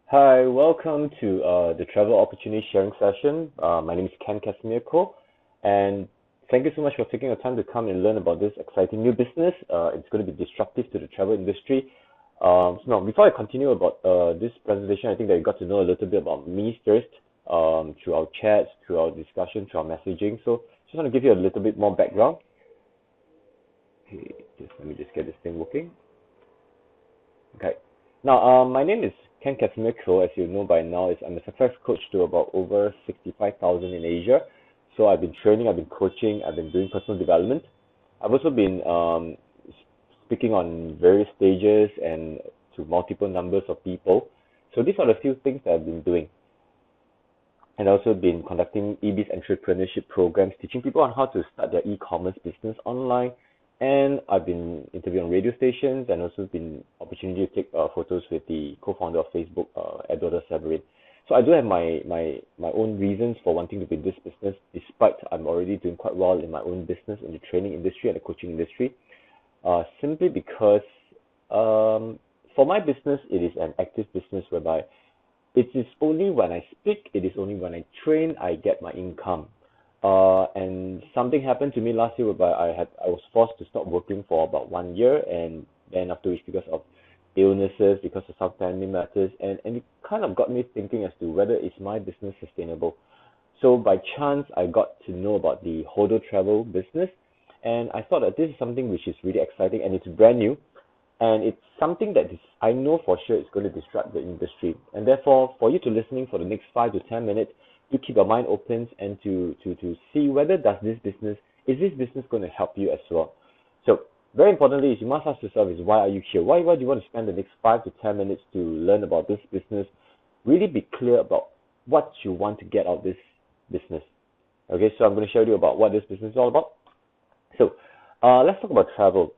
Hi, welcome to the travel opportunity sharing session. My name is Ken Casimiro, and thank you so much for taking the time to come and learn about this exciting new business. It's going to be disruptive to the travel industry. So now, before I continue about this presentation, I think that you got to know a little bit about me first, through our chats, through our discussion, through our messaging. So just want to give you a little bit more background. Okay, let me just get this thing working. Okay. Now, my name is Ken Casimiro. As you know by now, I'm a success coach to about over 65,000 in Asia. So I've been training, I've been coaching, I've been doing personal development. I've also been speaking on various stages and to multiple numbers of people. So these are the few things that I've been doing. And I've also been conducting EBIS entrepreneurship programs, teaching people on how to start their e-commerce business online. And I've been interviewing on radio stations and also been opportunity to take photos with the co-founder of Facebook, Eduardo Severin. So I do have my own reasons for wanting to be in this business, despite I'm already doing quite well in my own business in the training industry and the coaching industry. Simply because for my business, it is an active business whereby it is only when I speak, it is only when I train, I get my income. And something happened to me last year whereby I was forced to stop working for about 1 year, and then after which because of illnesses, because of some family matters, and it kind of got me thinking as to whether is my business sustainable. So by chance, I got to know about the Hodo travel business, and I thought that this is something which is really exciting and it's brand new, and it's something that is, I know for sure it's going to disrupt the industry. And therefore, for you to listening for the next 5 to 10 minutes, you keep your mind open and to see whether does this business is this business going to help you as well. So very importantly is you must ask yourself is why are you here? Why do you want to spend the next 5 to 10 minutes to learn about this business? Really be clear about what you want to get out of this business. Okay, so I'm going to show you about what this business is all about. So let's talk about travel.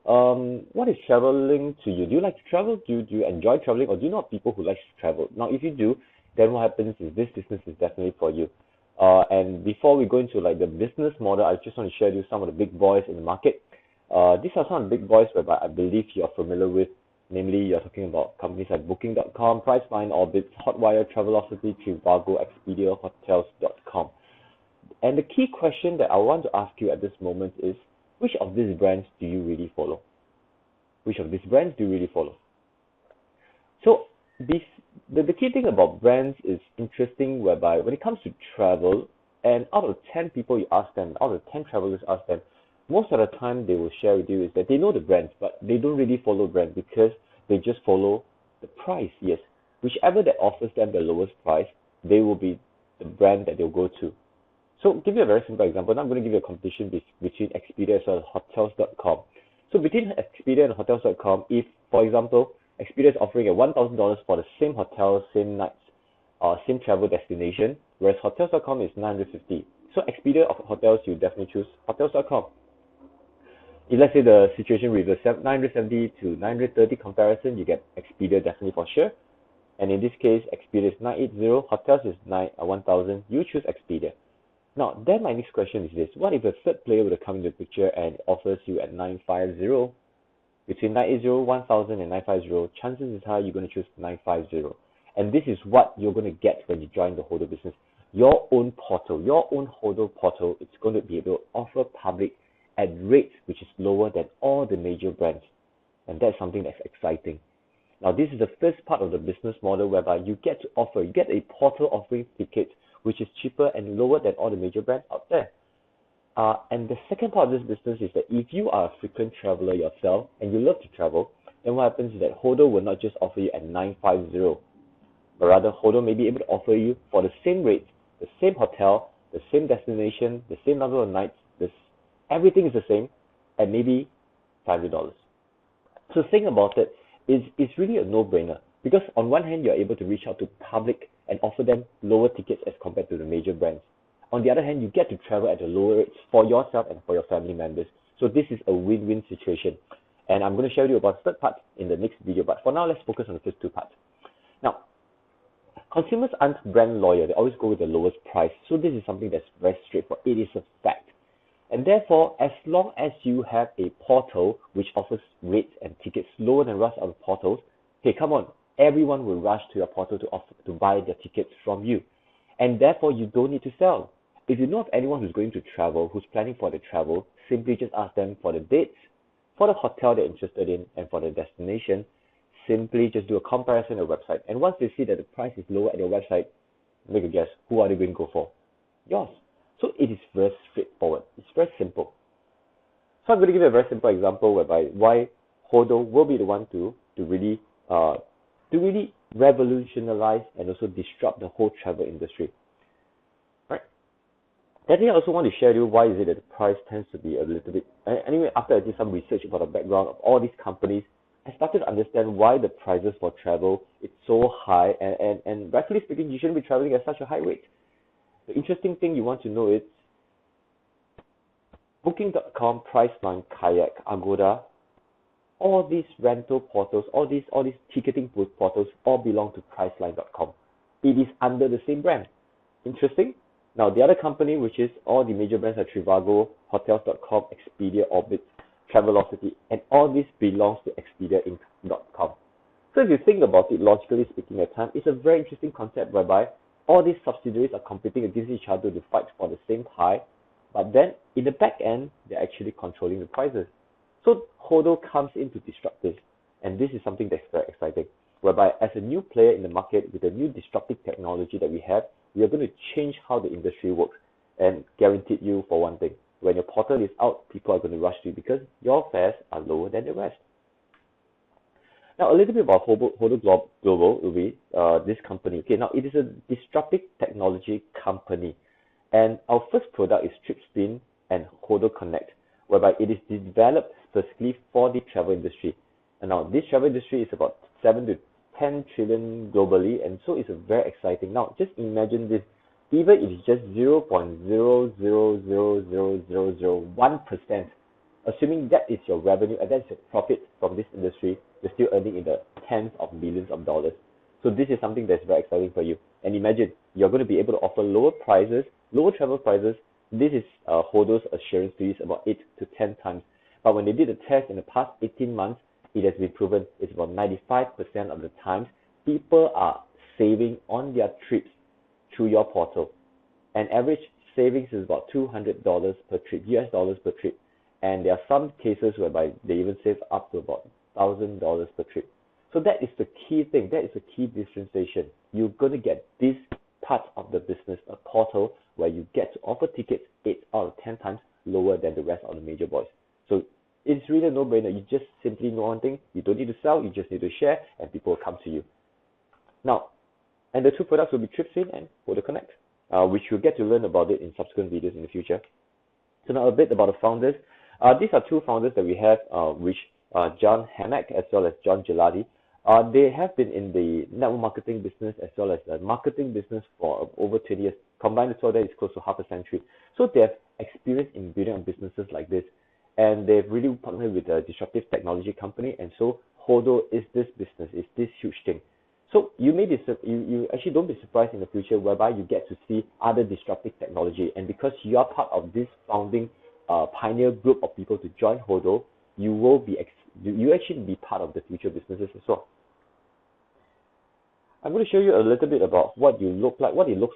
What is traveling to you? Do you like to travel? Do you enjoy traveling, or do you know people who like to travel? Now, if you do, then what happens is this business is definitely for you. And before we go into like the business model, I just want to share with you some of the big boys in the market. These are some of the big boys whereby I believe you are familiar with. Namely, you're talking about companies like Booking.com, Priceline, Orbitz, Hotwire, Travelocity, Trivago, Expedia, Hotels.com. And the key question that I want to ask you at this moment is, which of these brands do you really follow? Which of these brands do you really follow? So the key thing about brands is interesting, whereby when it comes to travel, and out of 10 people you ask them, out of 10 travelers ask them, most of the time they will share with you is that they know the brands, but they don't really follow brands because they just follow the price. Yes, whichever that offers them the lowest price, they will be the brand that they'll go to. So give you a very simple example. Now I'm going to give you a competition between Expedia as well as Hotels.com. So between Expedia and Hotels.com, if, for example, Expedia is offering at $1,000 for the same hotel, same nights, same travel destination, whereas Hotels.com is 950. So Expedia of hotels, you definitely choose Hotels.com. If let's say the situation with the 970 to 930 comparison, you get Expedia definitely for sure. And in this case, Expedia is 980, Hotels is 1000. You choose Expedia. Now, then my next question is this. What if a third player were to come into the picture and offers you at 950? Between 980, 1000 and 950, chances is high you're going to choose 950. And this is what you're going to get when you join the Hodo business. Your own portal, your own Hodo portal, it's going to be able to offer public at rates which is lower than all the major brands. And that's something that's exciting. Now, this is the first part of the business model whereby you get a portal offering tickets which is cheaper and lower than all the major brands out there. And the second part of this business is that if you are a frequent traveler yourself and you love to travel, then what happens is that Hodo will not just offer you at 950, but rather Hodo may be able to offer you for the same rate, the same hotel, the same destination, the same number of nights, everything is the same, at maybe $500. So think about it, it's really a no-brainer, because on one hand, you're able to reach out to public and offer them lower tickets as compared to the major brands. On the other hand, you get to travel at a lower rates for yourself and for your family members. So this is a win-win situation. And I'm going to share with you about the third part in the next video. But for now, let's focus on the first two parts. Now, consumers aren't brand loyal. They always go with the lowest price. So this is something that's very straightforward. It is a fact. And therefore, as long as you have a portal which offers rates and tickets lower than rest of the portals, hey, come on, everyone will rush to your portal to buy their tickets from you. And therefore, you don't need to sell. If you know of anyone who's going to travel, who's planning for the travel, simply just ask them for the dates, for the hotel they're interested in, and for the destination. Simply just do a comparison on the website. And once they see that the price is lower at your website, make a guess, who are they going to go for? Yours. So it is very straightforward. It's very simple. So I'm going to give you a very simple example whereby why Hodo will be the one to really revolutionize and also disrupt the whole travel industry. Right? I think I also want to share with you why is it that the price tends to be a little bit. Anyway, after I did some research about the background of all these companies, I started to understand why the prices for travel is so high, and rightfully speaking, you shouldn't be traveling at such a high rate. The interesting thing you want to know is Booking.com, Priceline, Kayak, Agoda, all these rental portals, all these ticketing portals all belong to Priceline.com. It is under the same brand. Interesting. Now the other company, which is all the major brands like Trivago, Hotels.com, Expedia, Orbit, Travelocity, and all this belongs to ExpediaInc.com. So if you think about it, logically speaking at times, it's a very interesting concept whereby all these subsidiaries are competing against each other to fight for the same pie, but then in the back end, they're actually controlling the prices. So Hodo comes in to disrupt this, and this is something that's very exciting, whereby as a new player in the market with the new disruptive technology that we have, we are going to change how the industry works, and guaranteed you for one thing, when your portal is out, people are going to rush to you because your fares are lower than the rest. Now, a little bit about Hodo Global will be this company. Okay, now it is a disruptive technology company, and our first product is TripSpin and Hodo Connect, whereby it is developed specifically for the travel industry. And now this travel industry is about 7 to 10 trillion globally, and so it's a very exciting. Now, just imagine this. Even if it's just 0.0000001%, assuming that is your revenue and that's your profit from this industry, you're still earning in the tens of millions of dollars. So this is something that's very exciting for you. And imagine you're going to be able to offer lower prices, lower travel prices. This is Hodo's assurance to you is about 8 to 10 times. But when they did a test in the past 18 months, it has been proven it's about 95% of the times people are saving on their trips through your portal. And average savings is about $200 per trip, US dollars per trip. And there are some cases whereby they even save up to about $1,000 per trip. So that is the key thing. That is the key differentiation. You're going to get this part of the business, a portal where you get to offer tickets 8 out of 10 times lower than the rest of the major boys. So it's really a no-brainer. You just simply know one thing. You don't need to sell. You just need to share, and people will come to you. Now, and the two products will be TripSpin and Hodo Connect, which you'll get to learn about it in subsequent videos in the future. So now a bit about the founders. These are two founders that we have, which John Hammack as well as John Gelati. They have been in the network marketing business as well as the marketing business for over 20 years. Combined, the two of them is close to half a century. So they have experience in building on businesses like this, and they've really partnered with a disruptive technology company. And so Hodo is this business, is this huge thing. So you may be you actually don't be surprised in the future whereby you get to see other disruptive technology, and because you are part of this founding pioneer group of people to join Hodo, you will be you actually be part of the future businesses as well. I'm going to show you a little bit about what it looks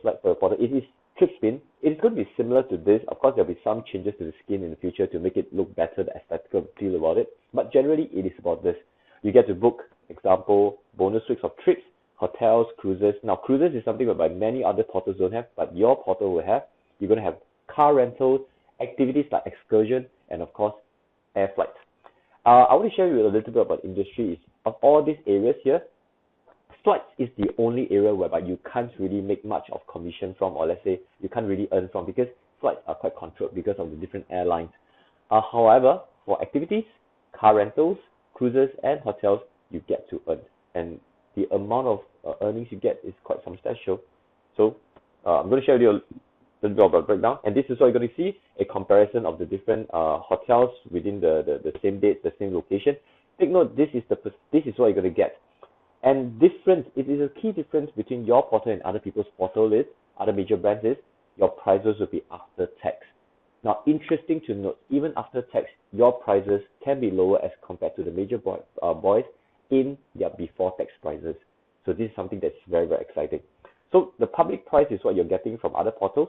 like for a portal. It is TripSpin. It is going to be similar to this. Of course, there'll be some changes to the skin in the future to make it look better, the aesthetical feel about it. But generally, it is about this. You get to book, example, bonus weeks of trips, hotels, cruises. Now, cruises is something whereby many other portals don't have, but your portal will have. You're going to have car rentals, activities like excursion, and of course, air flights. I want to share with you a little bit about industries. Of all these areas here, flights is the only area whereby you can't really make much of commission from, or let's say you can't really earn from, because flights are quite controlled because of the different airlines. However, for activities, car rentals, cruises, and hotels, you get to earn, and the amount of earnings you get is quite substantial. So I'm going to share with you a little bit of a breakdown, and this is what you're going to see, a comparison of the different hotels within the same date, the same location. Take note, this is what you're going to get. And difference, it is a key difference between your portal and other people's portal is, other major brands is, your prices will be after tax. Now, interesting to note, even after tax, your prices can be lower as compared to the major boys in their before tax prices. So this is something that's very, very exciting. So the public price is what you're getting from other portals.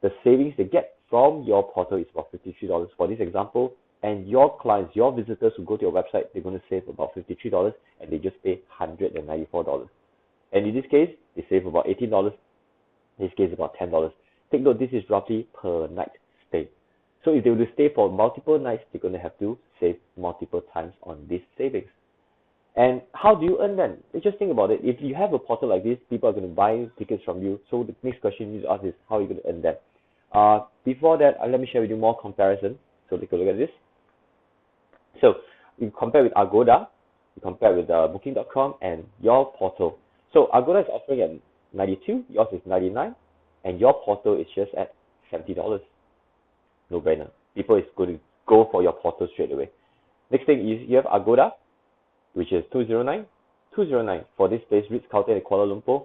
The savings they get from your portal is about $53 for this example. And your clients, your visitors who go to your website, they're going to save about $53 and they just pay $194. And in this case, they save about $18. In this case, about $10. Take note, this is roughly per night stay. So if they were to stay for multiple nights, they're going to have to save multiple times on this savings. And how do you earn them? Just think about it. If you have a portal like this, people are going to buy tickets from you. So the next question you need to ask is, how are you going to earn them? Before that, let me share with you more comparison. So take a look at this. So you compare with Agoda, you compare with Booking.com and your portal. So Agoda is offering at 92, yours is 99, and your portal is just at $70. No brainer. People is going to go for your portal straight away. Next thing is you have Agoda, which is 209 for this place, Ritz-Carlton in Kuala Lumpur.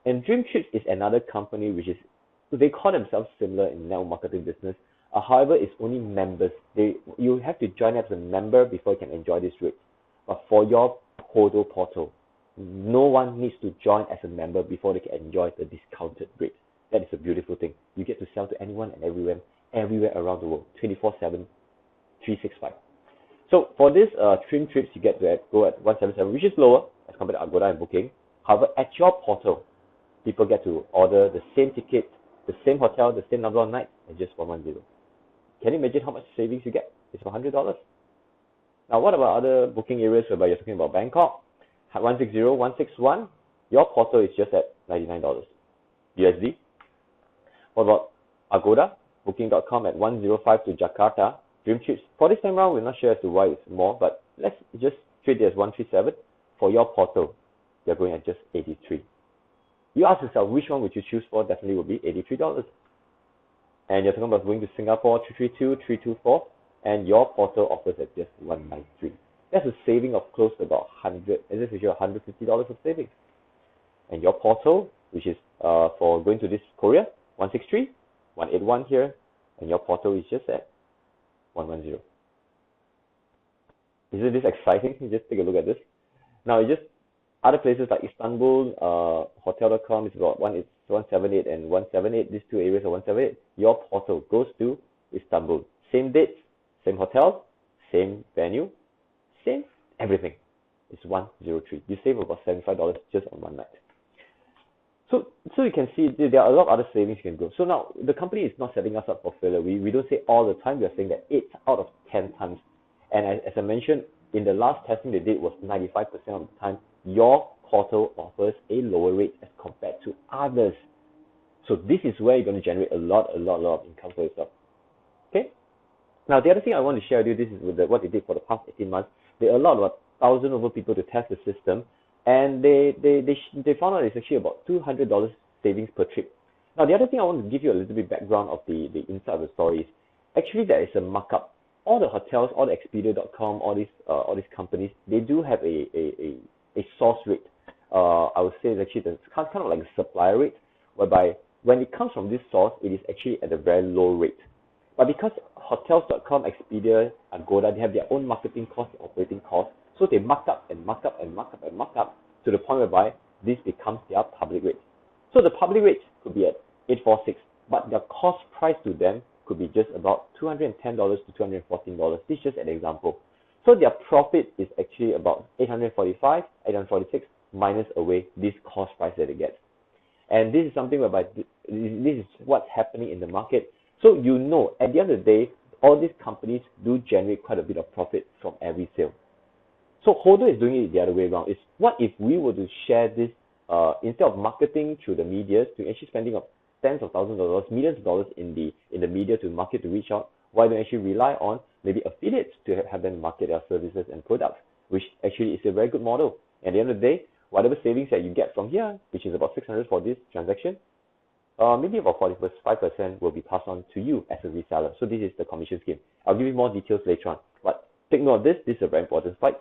And Dream Trips is another company which is, they call themselves similar in network marketing business. However, it's only members. You have to join as a member before you can enjoy this rate. But for your Hodo portal, no one needs to join as a member before they can enjoy the discounted rate. That is a beautiful thing. You get to sell to anyone and everywhere around the world, 24/7, 365. So for this Dream Trips, you get to go at 177, which is lower as compared to Agoda and Booking. However, at your portal, people get to order the same ticket, the same hotel, the same number of nights, at just 110. Can you imagine how much savings you get? It's $100. Now, what about other booking areas whereby you're talking about Bangkok, 160, 161? Your portal is just at $99 USD. What about Agoda, Booking.com at 105 to Jakarta, Dream Trips? For this time around, we're not sure as to why it's more, but let's just treat it as 137. For your portal, you're going at just 83. You ask yourself, which one would you choose for? Definitely would be $83. And you're talking about going to Singapore, 332, 324, and your portal offers at just 193. That's a saving of close to about $150 of savings. And your portal, which is for going to this Korea, 163, 181 here, and your portal is just at 110. Isn't this exciting? Just take a look at this. Now, just other places like Istanbul, hotel.com is about 178 and 178. These two areas are 178. Your portal goes to Istanbul. Same dates, same hotel, same venue, same everything. It's 103. You save about $75 just on one night. So you can see there are a lot of other savings you can go. So now the company is not setting us up for failure. We don't say all the time. We are saying that 8 out of 10 times. And as I mentioned, in the last testing they did was 95% of the time, your portal offers a lower rate as compared to others. So this is where you're going to generate a lot of income for yourself. Okay. Now the other thing I want to share with you, this is with what they did for the past 18 months. They allowed about 1,000 over people to test the system, and they found out it's actually about $200 savings per trip. Now the other thing I want to give you a little bit background of the inside of the story is actually there is a markup. All the hotels, all the Expedia.com, all these companies, they do have a source rate. I would say it's actually kind of like a supplier rate, whereby when it comes from this source, it is actually at a very low rate. But because hotels.com, Expedia, Agoda, they have their own marketing costs, operating costs, so they mark up and mark up and mark up and mark up to the point whereby this becomes their public rate. So the public rate could be at $846, but their cost price to them could be just about $210 to $214. This is just an example. So their profit is actually about $845, $846 minus away this cost price that they get. And this is something whereby this is what's happening in the market. So you know, at the end of the day, all these companies do generate quite a bit of profit from every sale. So Hodo is doing it the other way around. It's what if we were to share this instead of marketing through the media, to actually spending of tens of thousands of dollars, millions of dollars in the media to market, to reach out, why don't actually rely on maybe affiliates to have them market their services and products, which actually is a very good model. At the end of the day, whatever savings that you get from here, which is about $600 for this transaction, maybe about 45% will be passed on to you as a reseller. So this is the commission scheme. I'll give you more details later on. But take note of this. This is a very important slide.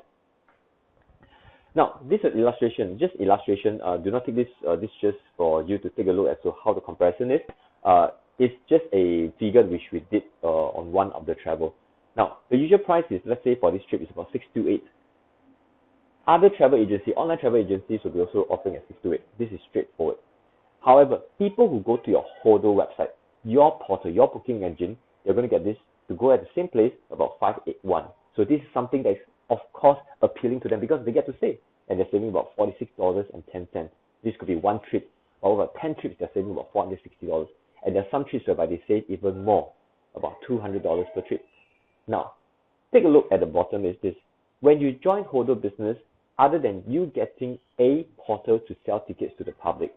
Now, this is an illustration, just illustration. Do not take this just for you to take a look as to how the comparison is. It's just a figure which we did on one of the travel. Now, the usual price is, let's say for this trip, is about $628. Other travel agency, online travel agencies will be also offering at 6 to 8. This is straightforward. However, people who go to your Hodo website, your portal, your booking engine, they're going to get this to go at the same place about 581. So this is something that is, of course, appealing to them because they get to save. And they're saving about $46.10. This could be one trip. Over 10 trips, they're saving about $460. And there are some trips whereby they save even more, about $200 per trip. Now, take a look at the bottom is this. When you join Hodo Business, other than you getting a portal to sell tickets to the public,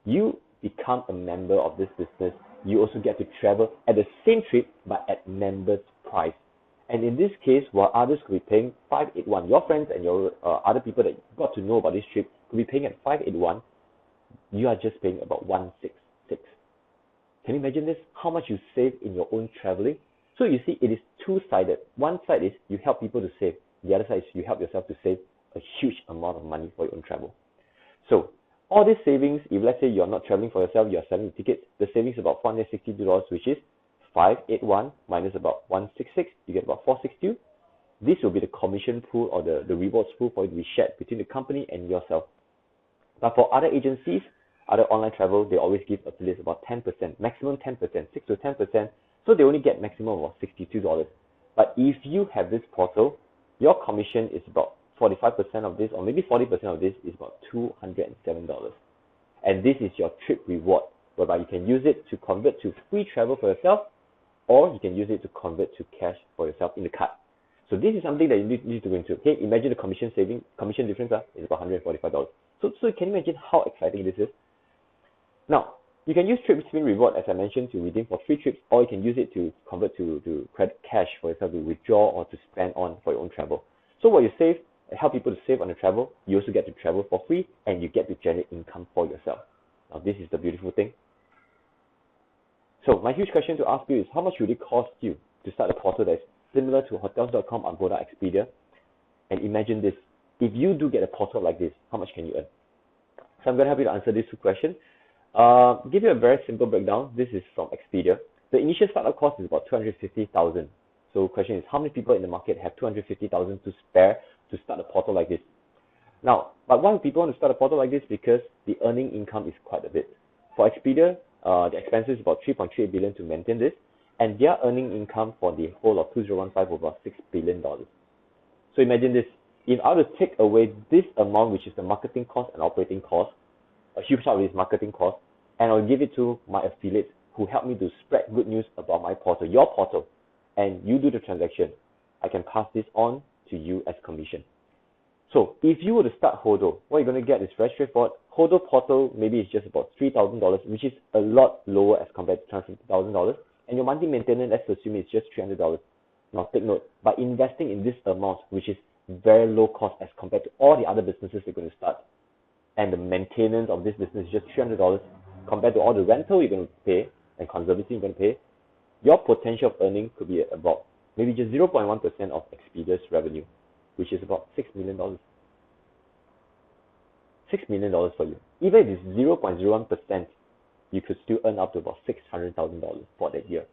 you become a member of this business. You also get to travel at the same trip but at members price. And in this case, while others could be paying 581, your friends and your other people that got to know about this trip could be paying at 581, you are just paying about 166. Can you imagine this? How much you save in your own traveling? So you see, it is two-sided. One side is you help people to save. The other side is you help yourself to save a huge amount of money for your own travel. So all these savings, if let's say you're not traveling for yourself, you're selling tickets, the savings is about $462, which is 581 minus about 166, you get about 462. This will be the commission pool or the rewards pool for you to be shared between the company and yourself. But for other agencies, other online travel, they always give affiliates about 10%, maximum 10%, 6 to 10%, so they only get maximum of $62. But if you have this portal, your commission is about 45% of this, or maybe 40% of this is about $207. And this is your trip reward, whereby you can use it to convert to free travel for yourself, or you can use it to convert to cash for yourself in the card. So this is something that you need to go into. Okay, imagine the commission difference is about $145. So can you imagine how exciting this is? Now, you can use trip spin reward, as I mentioned, to redeem for free trips, or you can use it to convert to credit cash for yourself to withdraw or to spend on for your own travel. So what you save, help people to save on the travel, you also get to travel for free, and you get to generate income for yourself. Now, this is the beautiful thing. So my huge question to ask you is, how much would it cost you to start a portal that is similar to Hotels.com, Agoda, Expedia? And imagine this, if you do get a portal like this, how much can you earn? So I'm going to help you to answer these two questions. Give you a very simple breakdown. This is from Expedia. The initial startup cost is about $250,000. So the question is, how many people in the market have $250,000 to spare to start a portal like this? Now, but why do people want to start a portal like this? Because the earning income is quite a bit. For Expedia, the expenses is about $3.38 billion to maintain this, and their earning income for the whole of 2015 was about $6 billion. So imagine this. If I were to take away this amount, which is the marketing cost and operating cost, a huge part of it is marketing cost, and I'll give it to my affiliates who help me to spread good news about my portal, your portal, and you do the transaction, I can pass this on to you as commission. So if you were to start Hodo, what you're going to get is very straightforward. Hodo portal maybe is just about $3,000, which is a lot lower as compared to $250,000, and your monthly maintenance, let's assume, is just $300. Now take note, by investing in this amount, which is very low cost as compared to all the other businesses you're going to start, and the maintenance of this business is just $300 compared to all the rental you're going to pay and conservancy you're going to pay, your potential of earning could be about maybe just 0.1% of Expedia's revenue, which is about $6 million. $6 million for you. Even if it's 0.01%, you could still earn up to about $600,000 for that year.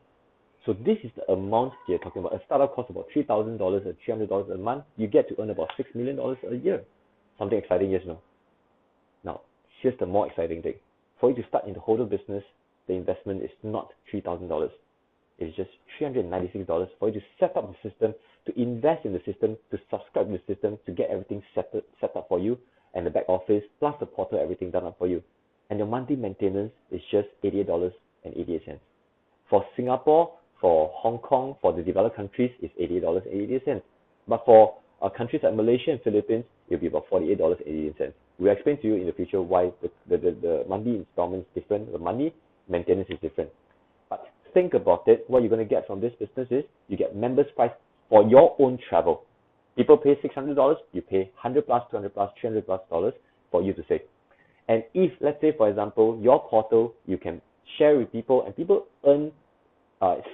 So this is the amount you're talking about. A startup costs about $3,000 or $300 a month. You get to earn about $6 million a year. Something exciting, yes, no? Now, here's the more exciting thing. For you to start in the Hodo business, the investment is not $3,000. It's just $396 for you to set up the system, to invest in the system, to subscribe to the system, to get everything set up for you, and the back office, plus the portal, everything done up for you. And your monthly maintenance is just $88.88. For Singapore, for Hong Kong, for the developed countries, it's $88.88. But for countries like Malaysia and Philippines, it'll be about $48.88. We'll explain to you in the future why the monthly installment is different, the monthly maintenance is different. But think about it, what you're going to get from this business is you get members price for your own travel. People pay $600, you pay $100 plus, $200 plus, $300 plus dollars for you to save. And if, let's say, for example, your portal, you can share with people and people earn,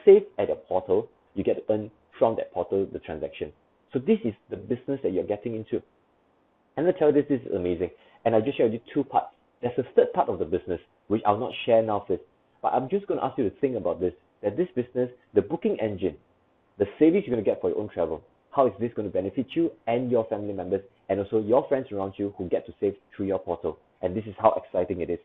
save at your portal, you get to earn from that portal the transaction. So this is the business that you're getting into. And I'll tell you this is amazing. And I just shared with you two parts. There's a third part of the business, which I'll not share now first. But I'm just going to ask you to think about this, that this business, the booking engine, the savings you're going to get for your own travel, how is this going to benefit you and your family members and also your friends around you who get to save through your portal. And this is how exciting it is.